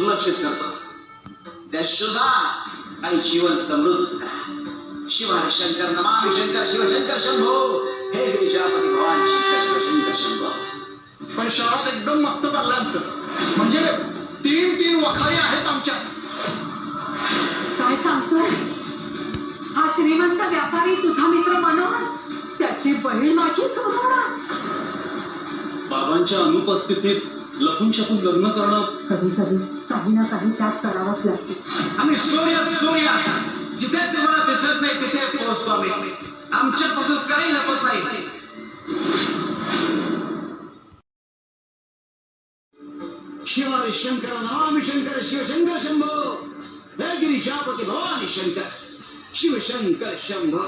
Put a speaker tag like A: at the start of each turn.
A: दुर्लक्षित करतो त्या शोधा आणि जीवन समृद्ध करा। शिव हरी शंकर नमामि शंकर शिव शंकर शंभो हे गिरिजापती भवानी शंकर शिव शंकर शंभो।
B: पण शहरात एकदम मस्त चाललं म्हणजे 3 वखारी आहेत आमच्या।
C: काय सांगतोस? हा श्रीमंत व्यापारी तुझा मित्र मनोहर, त्याची बहीण माझी सुवर्णा।
D: बाबांच्या अनुपस्थितीत लपून छपून लग्न करणं
C: कधी कधी काही ना काही त्याग करावाच लागते।
A: आम्ही सूर्य जिथे तुम्हाला दिसत नाही तिथे पोहोचतो आम्ही। आमच्यापासून काही लपत नाही। शिव हरी शंकर नमामि शंकर शिव शंकर शंभो हे गिरिजापती भवानी शंकर शिव शंकर शंभो।